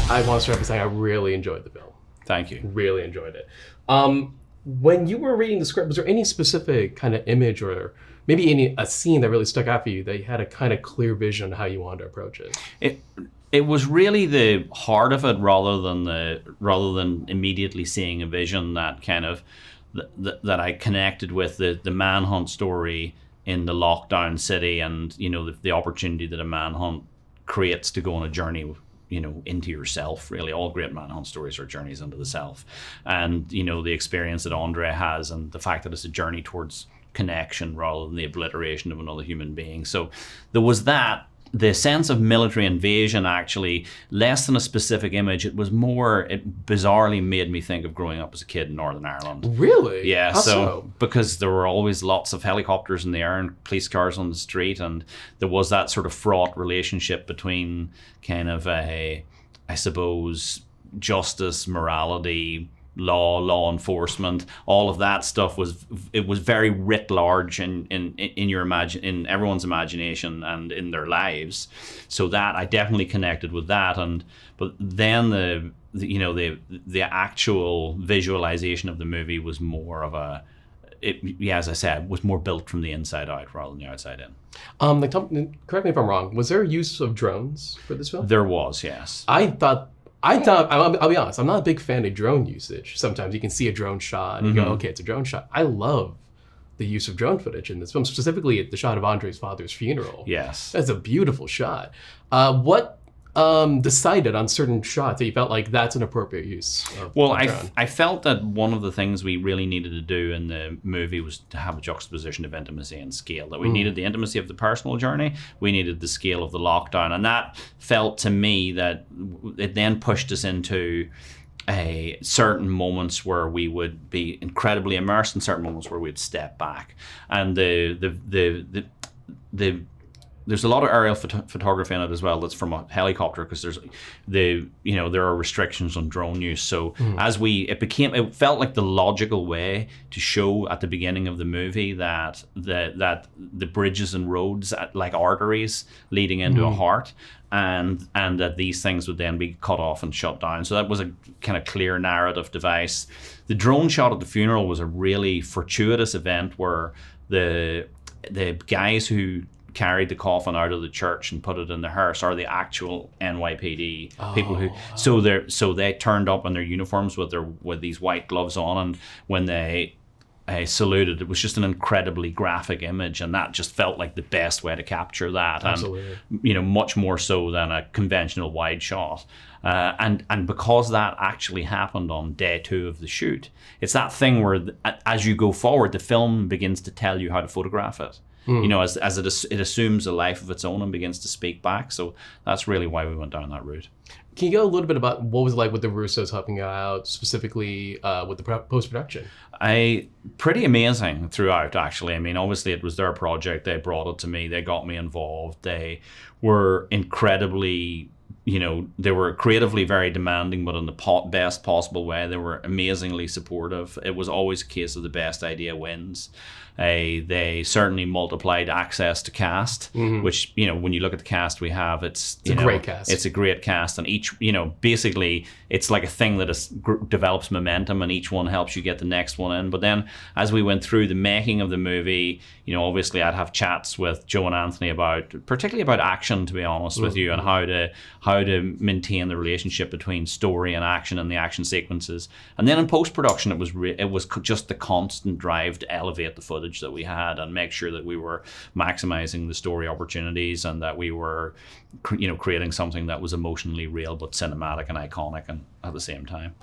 I want to start by saying I really enjoyed the film. Thank you. Really enjoyed it. When you were reading the script, was there any specific kind of image or maybe a scene that really stuck out for you that you had a kind of clear vision of how you wanted to approach it? It was really the heart of it, rather than immediately seeing a vision that kind of that I connected with the manhunt story in the lockdown city, and the opportunity that a manhunt creates to go on a journey into yourself. Really, all great manhunt stories are journeys into the self, and the experience that Andre has, and the fact that it's a journey towards connection rather than the obliteration of another human being. So there was that. The sense of military invasion, actually, less than a specific image, it bizarrely made me think of growing up as a kid in Northern Ireland. Really? Yeah, How so? Because there were always lots of helicopters in the air and police cars on the street, and there was that sort of fraught relationship between kind of I suppose, justice, morality, law enforcement, all of that stuff was very writ large in everyone's imagination and in their lives. So that I definitely connected with that, but then the actual visualization of the movie was more of as I said, was more built from the inside out rather than the outside in. Correct me if I'm wrong. Was there use of drones for this film? There was, yes. I thought. I'll be honest, I'm not a big fan of drone usage. Sometimes you can see a drone shot and you go, okay, it's a drone shot. I love the use of drone footage in this film, specifically the shot of Andre's father's funeral. Yes. That's a beautiful shot. What decided on certain shots that you felt like that's an appropriate use of drone? I felt that one of the things we really needed to do in the movie was to have a juxtaposition of intimacy and scale. That we needed the intimacy of the personal journey, we needed the scale of the lockdown, and that felt to me that it then pushed us into certain moments where we would be incredibly immersed, and certain moments where we'd step back, and there's a lot of aerial photography in it as well that's from a helicopter, because there are restrictions on drone use. So it felt like the logical way to show at the beginning of the movie that the bridges and roads like arteries leading into a heart, and that these things would then be cut off and shut down. So that was a kind of clear narrative device. The drone shot at the funeral was a really fortuitous event where the guys who carried the coffin out of the church and put it in the hearse are the actual NYPD people who. So they turned up in their uniforms with these white gloves on, and when they saluted, it was just an incredibly graphic image, and that just felt like the best way to capture that. Absolutely. And much more so than a conventional wide shot. And because that actually happened on day 2 of the shoot, it's that thing where as you go forward, the film begins to tell you how to photograph it. As it assumes a life of its own and begins to speak back. So that's really why we went down that route. Can you go a little bit about what was it like with the Russos helping you out, specifically with the post-production? Pretty amazing throughout, actually. I mean, obviously it was their project. They brought it to me. They got me involved. They were incredibly, they were creatively very demanding, but in the best possible way. They were amazingly supportive. It was always a case of the best idea wins. They certainly multiplied access to cast, which, when you look at the cast we have, it's a great cast. It's a great cast, and each, basically it's like a thing that develops momentum, and each one helps you get the next one in. But then as we went through the making of the movie, obviously I'd have chats with Joe and Anthony particularly about action, to be honest with you, and how to maintain the relationship between story and action and the action sequences. And then in post-production, it was just the constant drive to elevate the footage that we had and make sure that we were maximizing the story opportunities, and that we were creating something that was emotionally real but cinematic and iconic and at the same time.